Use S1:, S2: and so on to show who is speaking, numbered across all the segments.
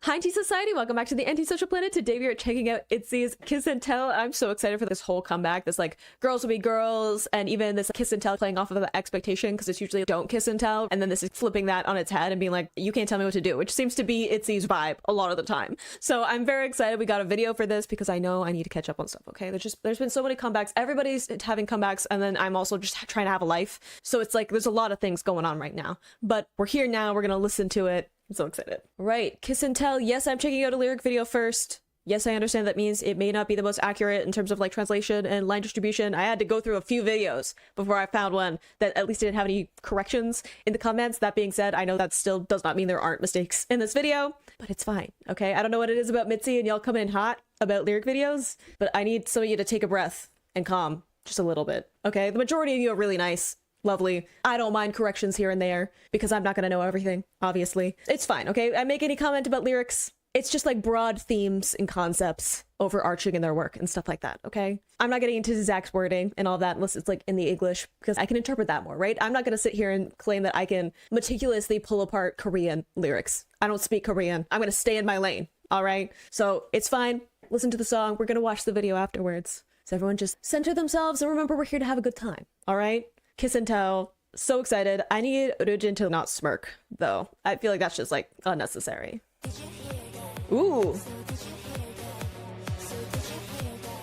S1: Hi, Anti-Society. Welcome back to the Antisocial Planet. Today we are checking out ITZY's Kiss and Tell. I'm so excited for this whole comeback. This like girls will be girls, and even this kiss and tell playing off of the expectation, because it's usually don't kiss and tell, and then this is flipping that on its head and being like, you can't tell me what to do, which seems to be ITZY's vibe a lot of the time. So I'm very excited we got a video for this because I know I need to catch up on stuff. Okay, there's been so many comebacks. Everybody's having comebacks, and then I'm also just trying to have a life. So it's like there's a lot of things going on right now. But we're here now. We're gonna listen to it. I'm so excited. Right, Kiss and Tell. Yes, I'm checking out a lyric video first. Yes, I understand that means it may not be the most accurate in terms of like translation and line distribution. I had to go through a few videos before I found one that at least didn't have any corrections in the comments. That being said, I know that still does not mean there aren't mistakes in this video, but it's fine, okay? I don't know what it is about Mitzi and y'all coming in hot about lyric videos, but I need some of you to take a breath and calm just a little bit, okay? The majority of you are really nice. Lovely. I don't mind corrections here and there because I'm not going to know everything, obviously. It's fine, okay? I make any comment about lyrics. It's just like broad themes and concepts overarching in their work and stuff like that, okay? I'm not getting into Zach's wording and all that unless it's like in the English because I can interpret that more, right? I'm not going to sit here and claim that I can meticulously pull apart Korean lyrics. I don't speak Korean. I'm going to stay in my lane, all right? So it's fine. Listen to the song. We're going to watch the video afterwards. So everyone just center themselves and remember we're here to have a good time, all right? Kiss and Tell. So excited. I need Ryujin to not smirk, though. I feel like that's just, like, unnecessary. Ooh.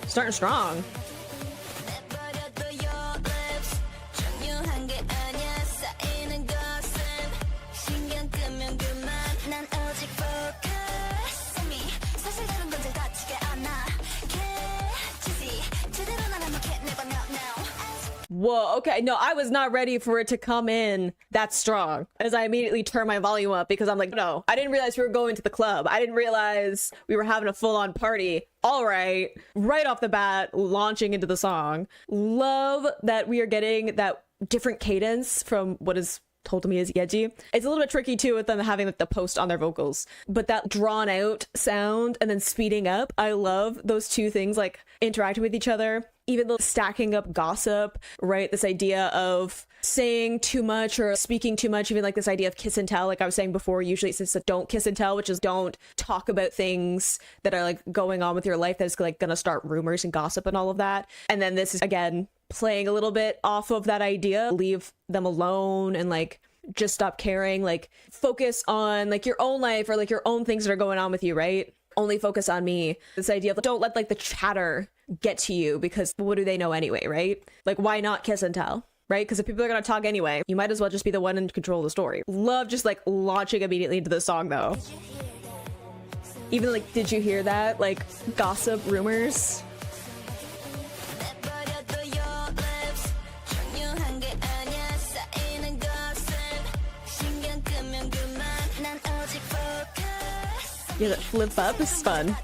S1: Starting strong. Whoa, okay, no, I was not ready for it to come in that strong as I immediately turned my volume up because I'm like, no, I didn't realize we were going to the club. I didn't realize we were having a full-on party. All right, right off the bat, launching into the song. Love that we are getting that different cadence from what is told to me as ITZY. It's a little bit tricky too with them having like the post on their vocals, but that drawn out sound and then speeding up, I love those two things like interacting with each other. Even the stacking up gossip, right? This idea of saying too much or speaking too much, even like this idea of kiss and tell, like I was saying before, usually it's just a don't kiss and tell, which is don't talk about things that are like going on with your life that's like gonna start rumors and gossip and all of that. And then this is again playing a little bit off of that idea, leave them alone and like just stop caring, like focus on like your own life or like your own things that are going on with you, right? Only focus on me. This idea of don't let like the chatter get to you because what do they know anyway, right? Like why not kiss and tell, right? Because if people are gonna talk anyway, you might as well just be the one in control of the story. Love just like launching immediately into the song though. Even like, did you hear that? Like gossip rumors. Yeah, that flip up is fun.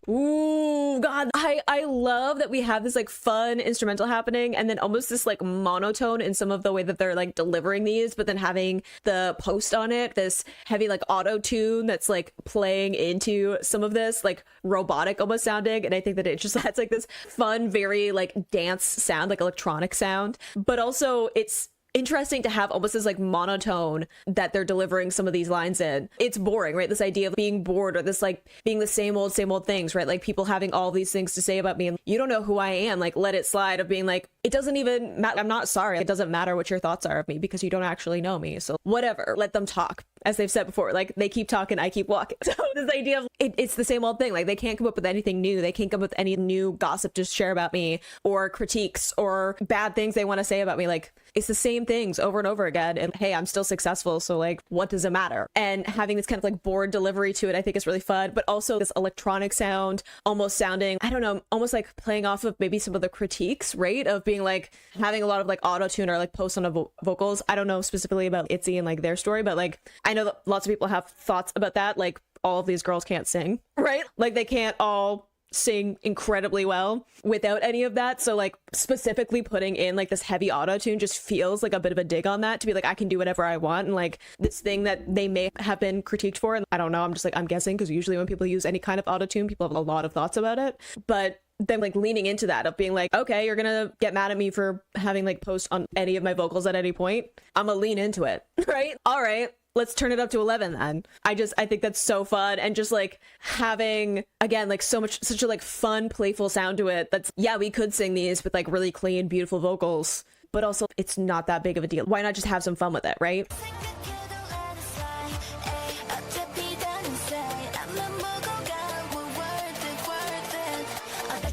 S1: Ooh, God, I love that we have this like fun instrumental happening and then almost this like monotone in some of the way that they're like delivering these, but then having the post on it, this heavy like auto tune that's like playing into some of this like robotic almost sounding. And I think that it just adds like this fun, very like dance sound, like electronic sound, but also it's interesting to have almost this like monotone that they're delivering some of these lines in. It's boring, right? This idea of being bored or this like being the same old things, right? Like people having all these things to say about me and you don't know who I am, like let it slide, of being like, it doesn't even matter. I'm not sorry. It doesn't matter what your thoughts are of me because you don't actually know me. So whatever, let them talk. As they've said before, like they keep talking, I keep walking. So this idea of it's the same old thing. Like they can't come up with anything new. They can't come up with any new gossip to share about me or critiques or bad things they want to say about me. Like it's the same things over and over again. And hey, I'm still successful. So like, what does it matter? And having this kind of like bored delivery to it, I think is really fun. But also this electronic sound, almost sounding, I don't know, almost like playing off of maybe some of the critiques, right? Of being like having a lot of like auto tune or like post on the vocals. I don't know specifically about ITZY and like their story, but like I know that lots of people have thoughts about that. Like all of these girls can't sing, right? Like they can't all sing incredibly well without any of that. So like specifically putting in like this heavy auto tune just feels like a bit of a dig on that, to be like, I can do whatever I want. And like this thing that they may have been critiqued for, and I don't know, I'm just like, I'm guessing, because usually when people use any kind of auto tune, people have a lot of thoughts about it. But then like leaning into that of being like, okay, you're gonna get mad at me for having like post on any of my vocals at any point, I'm gonna lean into it. Right, all right, let's turn it up to 11 then. I think that's so fun, and just like having, again, like such a like fun, playful sound to it. That's, yeah, we could sing these with like really clean, beautiful vocals, but also it's not that big of a deal. Why not just have some fun with it, right?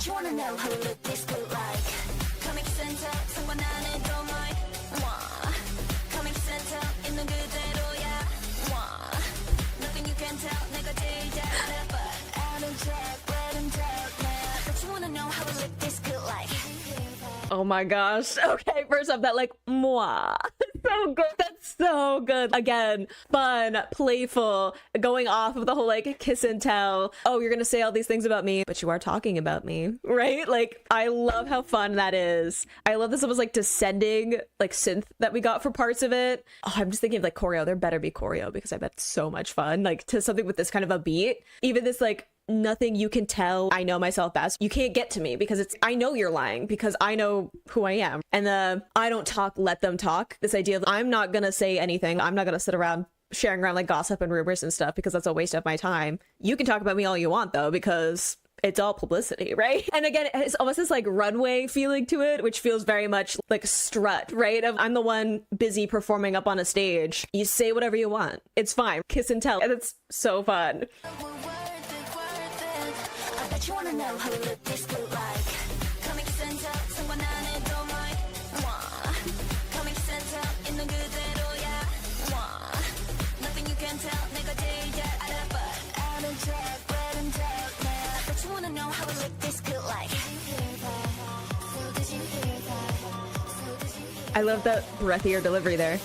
S2: You wanna know how to look this good like coming center someone 안에 don't mind coming center 있는 그대로야 nothing you can tell 내가 제일 잘 알아봐 아는 척 그런 척 but you wanna know how to look this good like.
S1: Oh my gosh. Okay, first up, that like moi. So good. That's so good. Again, fun, playful, going off of the whole like kiss and tell. Oh, you're gonna say all these things about me, but you are talking about me, right? Like, I love how fun that is. I love this almost like descending like synth that we got for parts of it. Oh, I'm just thinking of like choreo. There better be choreo, because I bet it's so much fun. Like to something with this kind of a beat. Even this like, nothing you can tell, I know myself best. You can't get to me because it's, I know you're lying because I know who I am. And the I don't talk, let them talk. This idea of I'm not gonna say anything. I'm not gonna sit around sharing around like gossip and rumors and stuff because that's a waste of my time. You can talk about me all you want though, because it's all publicity, right? And again, it's almost this like runway feeling to it, which feels very much like strut, right? Of I'm the one busy performing up on a stage. You say whatever you want. It's fine. Kiss and tell. And it's so fun.
S2: You wanna know how to look this good like coming center someone 안에 don't mind coming center 있는 그대로야 nothing you can tell 내가 제일 잘 알아봐 아는 척 그런 척 but you wanna know how to look this good like.
S1: I love that breathier delivery there.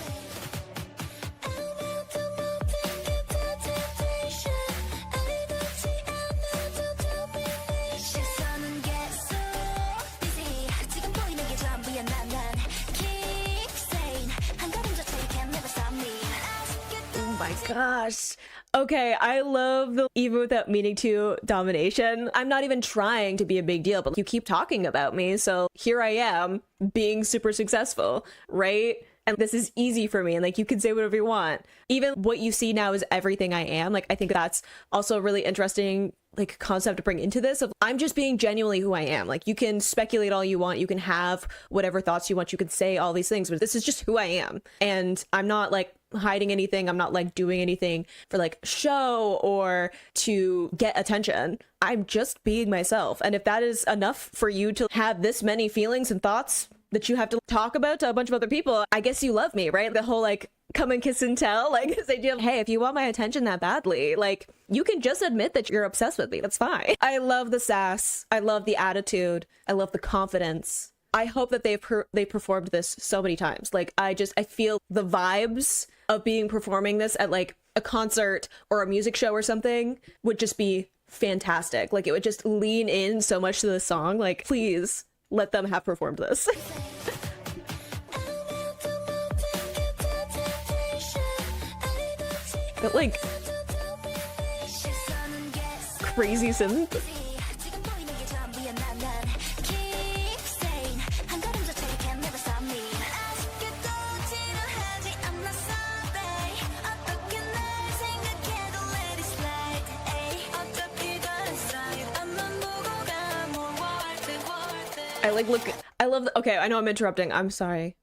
S1: My gosh. Okay, I love the even without meaning to domination. I'm not even trying to be a big deal, but you keep talking about me, so here I am being super successful, right? And this is easy for me, and like you can say whatever you want. Even what you see now is everything I am. Like I think that's also a really interesting like concept to bring into this of I'm just being genuinely who I am. Like you can speculate all you want, you can have whatever thoughts you want, you can say all these things, but this is just who I am. And I'm not like hiding anything. I'm not like doing anything for like show or to get attention. I'm just being myself. And if that is enough for you to have this many feelings and thoughts that you have to talk about to a bunch of other people, I guess you love me, right? The whole like come and kiss and tell, like this idea of, hey, if you want my attention that badly, like you can just admit that you're obsessed with me. That's fine. I love the sass. I love the attitude. I love the confidence. I hope that they performed this so many times. Like I feel the vibes of being performing this at like a concert or a music show or something would just be fantastic. Like it would just lean in so much to the song. Like please let them have performed this. But like crazy synth. Okay, I know I'm interrupting. I'm sorry.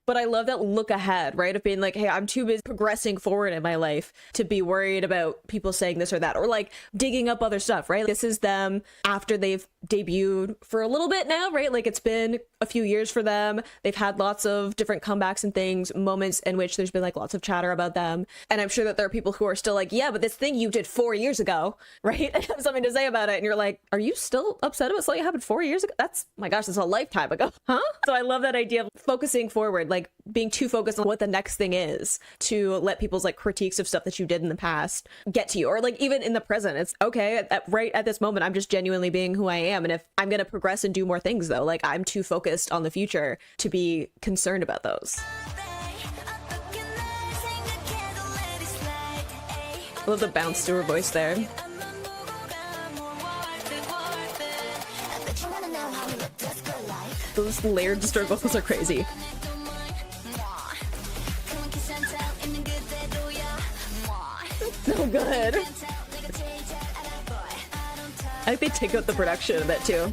S1: But I love that look ahead, right? Of being like, hey, I'm too busy progressing forward in my life to be worried about people saying this or that, or like digging up other stuff, right? This is them after they've debuted for a little bit now, right? Like it's been a few years for them. They've had lots of different comebacks and things, moments in which there's been like lots of chatter about them. And I'm sure that there are people who are still like, yeah, but this thing you did 4 years ago, right? And have something to say about it. And you're like, are you still upset about something that happened 4 years ago? That's, my gosh, that's a lifetime ago, huh? So I love that idea of focusing forward. like being too focused on what the next thing is to let people's like critiques of stuff that you did in the past get to you, or like even in the present. It's okay right at this moment, I'm just genuinely being who I am, and if I'm gonna progress and do more things though, like I'm too focused on the future to be concerned about those. I love the bounce to her voice there. Those layered distorted vocals are crazy. So good. I think they take out the production a bit too.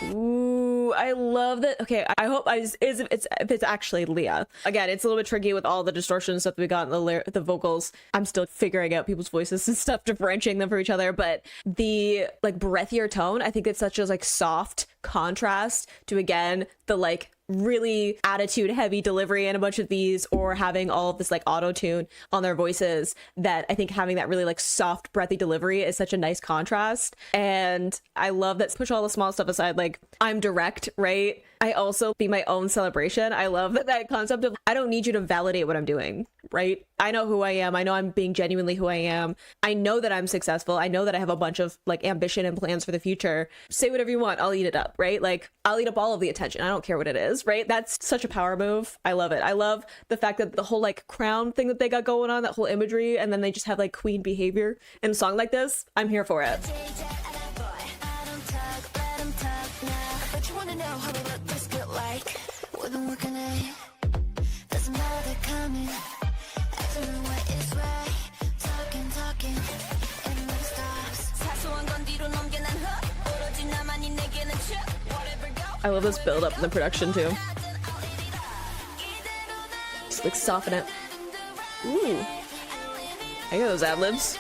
S1: Ooh, I love that. Okay, I hope if it's actually Leah. Again, it's a little bit tricky with all the distortion and stuff that we got in the vocals. I'm still figuring out people's voices and stuff, differentiating them from each other. But the like breathier tone, I think it's such a like soft contrast to, again, the like really attitude heavy delivery in a bunch of these, or having all of this like auto tune on their voices, that I think having that really like soft breathy delivery is such a nice contrast. And I love that, push all the small stuff aside, like I'm direct, right? I also be my own celebration. I love that concept of, I don't need you to validate what I'm doing, right? I know who I am. I know I'm being genuinely who I am. I know that I'm successful. I know that I have a bunch of like ambition and plans for the future. Say whatever you want, I'll eat it up, right? Like I'll eat up all of the attention. I don't care what it is, right? That's such a power move. I love it. I love the fact that the whole like crown thing that they got going on, that whole imagery, and then they just have like queen behavior in a song like this. I'm here for it. I love this build up in the production too. Just like soften it. Ooh. I got those ad libs.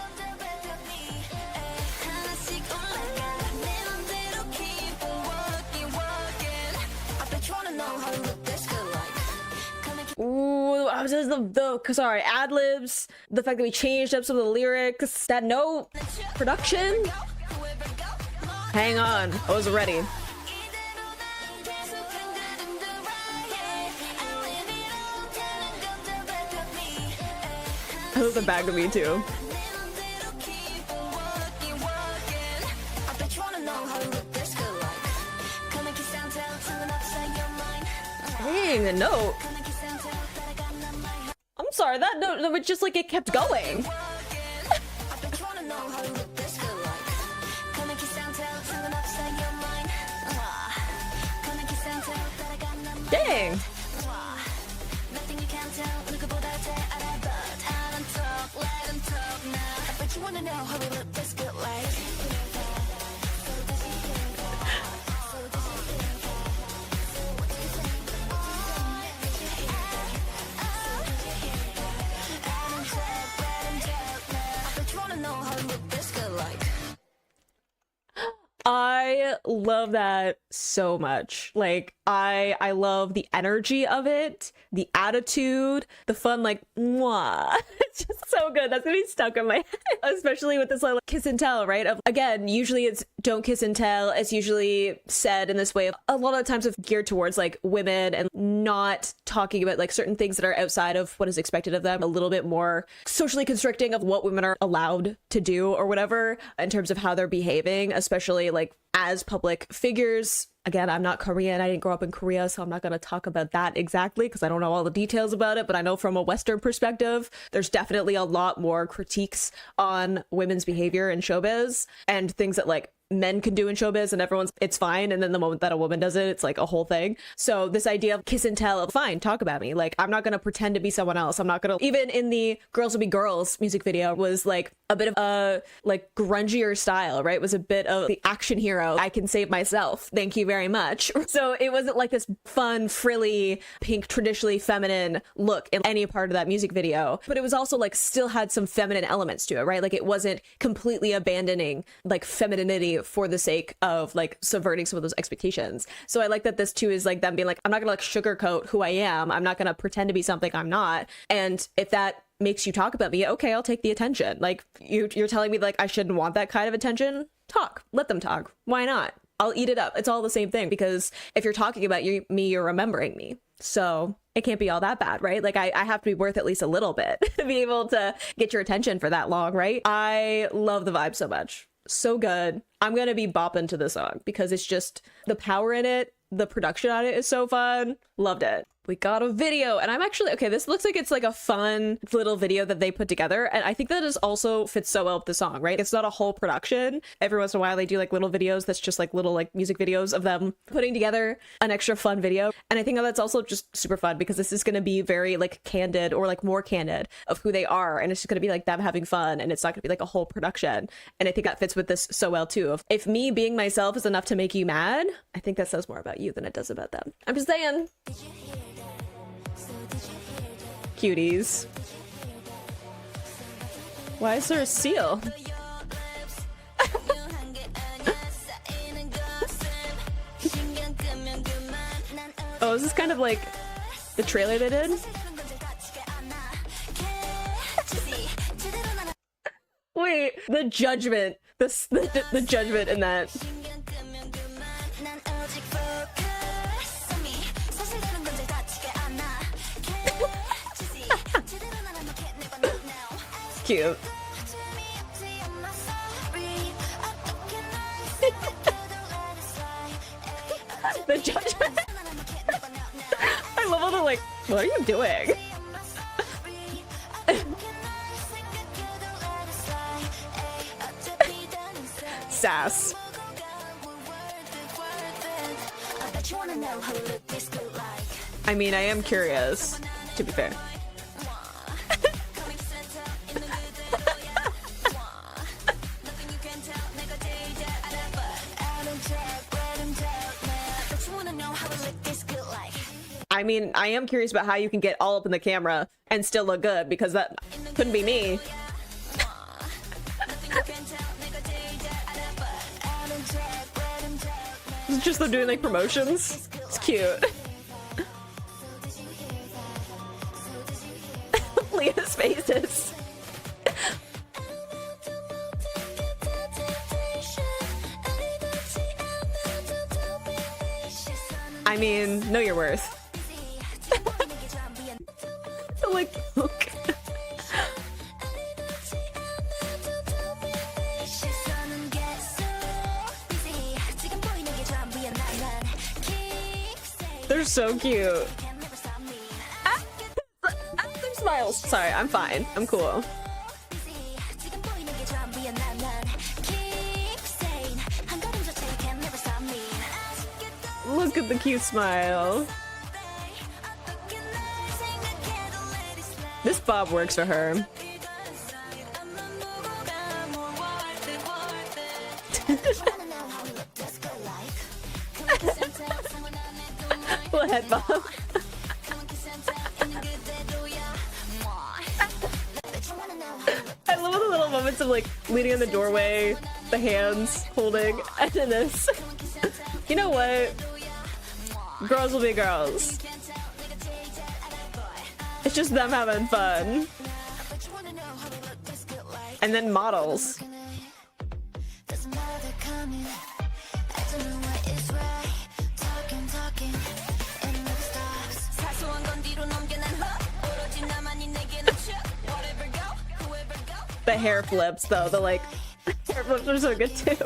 S1: Ooh, I was just sorry, ad libs, the fact that we changed up some of the lyrics, that note, production. Hang on, I was ready. I love the back of me too. Dang, the note. I'm sorry, that note, it just like it kept going. Dang. I love that so much. Like I love the energy of it, the attitude, the fun, like mwah. It's just so good. That's gonna be stuck in my head, especially with this like kiss and tell, right? Of, again, usually it's don't kiss and tell. It's usually said in this way. A lot of times it's geared towards like women and not talking about like certain things that are outside of what is expected of them. A little bit more socially constricting of what women are allowed to do or whatever in terms of how they're behaving, especially like as public figures. Again, I'm not Korean. I didn't grow up in Korea, so I'm not going to talk about that exactly because I don't know all the details about it. But I know from a Western perspective, there's definitely a lot more critiques on women's behavior in showbiz and things that like men can do in showbiz and it's fine, and then the moment that a woman does it, it's like a whole thing. So this idea of kiss and tell, fine, talk about me, like I'm not gonna pretend to be someone else. I'm not gonna, even in the Girls Will Be Girls music video was like a bit of a like grungier style, right? It was a bit of the action hero, I can save myself, thank you very very much. So it wasn't like this fun, frilly, pink, traditionally feminine look in any part of that music video. But it was also like still had some feminine elements to it, right? Like it wasn't completely abandoning like femininity for the sake of like subverting some of those expectations. So I like that this too is like them being like, I'm not gonna like sugarcoat who I am. I'm not gonna pretend to be something I'm not. And if that makes you talk about me, okay, I'll take the attention. Like you're telling me like I shouldn't want that kind of attention? Talk. Let them talk. Why not? I'll eat it up. It's all the same thing, because if you're talking about me, you're remembering me. So it can't be all that bad, right? Like I have to be worth at least a little bit to be able to get your attention for that long, right? I love the vibe so much. So good. I'm going to be bopping to the song because it's just the power in it. The production on it is so fun. Loved it. We got a video, and I'm actually, okay, this looks like it's like a fun little video that they put together, and I think that is also fits so well with the song, right? It's not a whole production. Every once in a while they do like little videos that's just like little like music videos of them putting together an extra fun video, and I think that that's also just super fun because this is going to be very like candid, or like more candid of who they are, and it's just going to be like them having fun, and it's not going to be like a whole production. And I think that fits with this so well too. If me being myself is enough to make you mad, I think that says more about you than it does about them. I'm just saying. Cuties. Why is there a seal? Oh, is this kind of like the trailer they did? Wait, the judgment. The judgment in that. Cute. The judgment. I love all the like, what are you doing? Sass. I mean, I am curious, to be fair. I mean, I am curious about how you can get all up in the camera and still look good, because that couldn't be me. It's just them doing like promotions. It's cute. Leah's faces. I mean, know your worth. Like, look. They're so cute. Their smiles. Sorry, I'm fine. I'm cool. Look at the cute smile. This bob works for her. Little head bob. I love the little moments of like leaning in the doorway, the hands holding, and then this. You know what? Girls will be girls. It's just them having fun. And then models. The hair flips though, the like hair flips are so good too.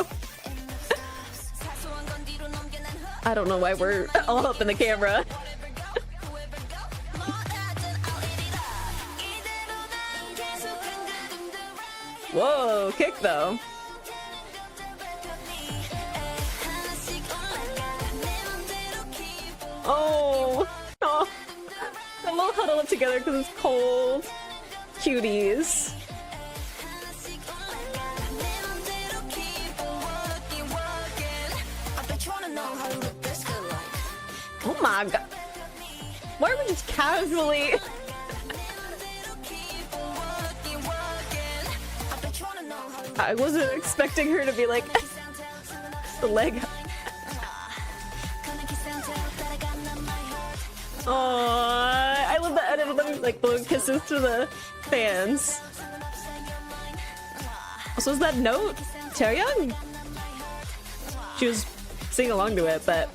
S1: I don't know why we're all up in the camera. Whoa, kick though. Oh, oh. They'll all huddle up together because it's cold. Cuties.
S2: know how to look
S1: my god. Why are we just casually? I wasn't expecting her to be like the leg. Aww, I love the edit of them like blowing kisses to the fans. Also, is that note Taeyoung? She was singing along to it, but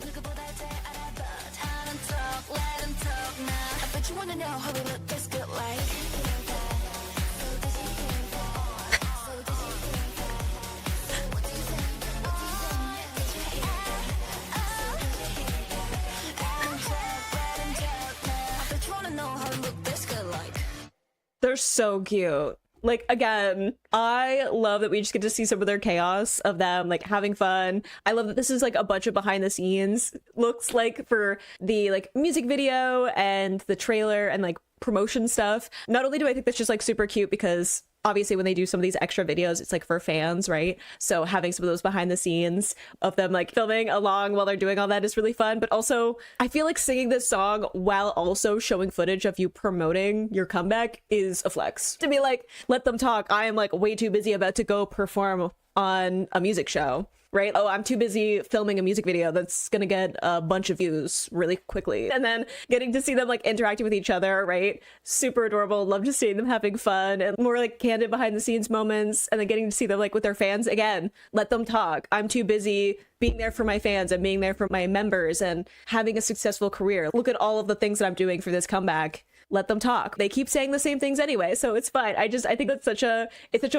S1: they're so cute. Like, again, I love that we just get to see some of their chaos of them like having fun. I love that this is like a bunch of behind the scenes looks like for the like music video and the trailer and like promotion stuff. Not only do I think that's just like super cute because obviously when they do some of these extra videos, it's like for fans, right? So having some of those behind the scenes of them like filming along while they're doing all that is really fun. But also I feel like singing this song while also showing footage of you promoting your comeback is a flex. To be like, let them talk. I am like way too busy about to go perform on a music show. Right? Oh, I'm too busy filming a music video that's gonna get a bunch of views really quickly. And then getting to see them like interacting with each other, right? Super adorable. Love to see them having fun and more like candid behind the scenes moments. And then getting to see them like with their fans again. Let them talk. I'm too busy being there for my fans and being there for my members and having a successful career. Look at all of the things that I'm doing for this comeback. Let them talk. They keep saying the same things anyway, so it's fine. I think it's such a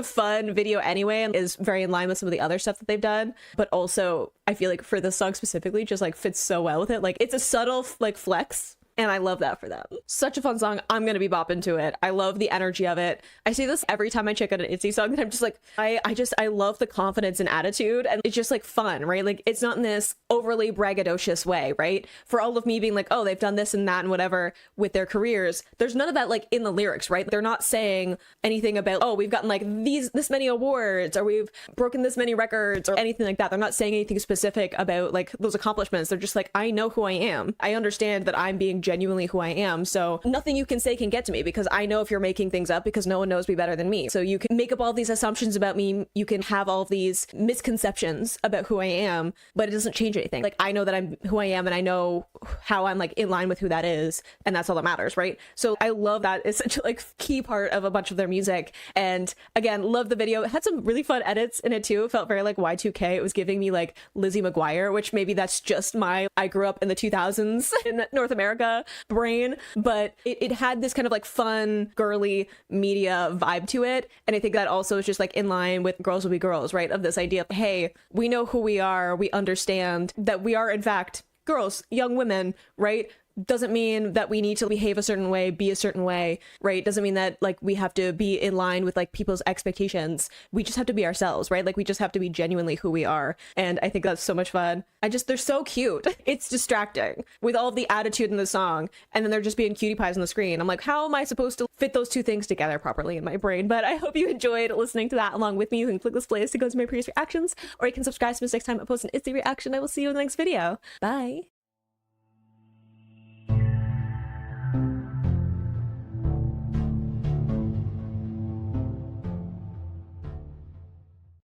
S1: fun video anyway, and is very in line with some of the other stuff that they've done. But also, I feel like for this song specifically, just like fits so well with it. Like it's a subtle like flex. And I love that for them. Such a fun song. I'm gonna be bopping to it. I love the energy of it. I say this every time I check out an ITZY song, that I'm just like, I love the confidence and attitude, and it's just like fun, right? Like it's not in this overly braggadocious way, right? For all of me being like, oh, they've done this and that and whatever with their careers, there's none of that like in the lyrics, right? They're not saying anything about, oh, we've gotten like this many awards, or we've broken this many records, or anything like that. They're not saying anything specific about like those accomplishments. They're just like, I know who I am. I understand that I'm being genuinely who I am, so nothing you can say can get to me, because I know if you're making things up, because no one knows me better than me. So you can make up all these assumptions about me, you can have all of these misconceptions about who I am, but it doesn't change anything. Like I know that I'm who I am, and I know how I'm like in line with who that is, and that's all that matters, right? So I love that. It's such a like key part of a bunch of their music. And again, love the video. It had some really fun edits in it too. It felt very like Y2K. It was giving me like Lizzie McGuire, which maybe that's just I grew up in the 2000s in North America brain, but it had this kind of like fun girly media vibe to it. And I think that also is just like in line with Girls Will Be Girls, right? Of this idea of, hey, we know who we are, we understand that we are in fact girls, young women, right? Doesn't mean that we need to behave a certain way, be a certain way, right? Doesn't mean that like we have to be in line with like people's expectations. We just have to be ourselves, right? Like we just have to be genuinely who we are. And I think that's so much fun. They're so cute. It's distracting with all of the attitude in the song. And then they're just being cutie pies on the screen. I'm like, how am I supposed to fit those two things together properly in my brain? But I hope you enjoyed listening to that along with me. You can click this playlist to go to my previous reactions, or you can subscribe to me next time I post an ITZY reaction. I will see you in the next video. Bye.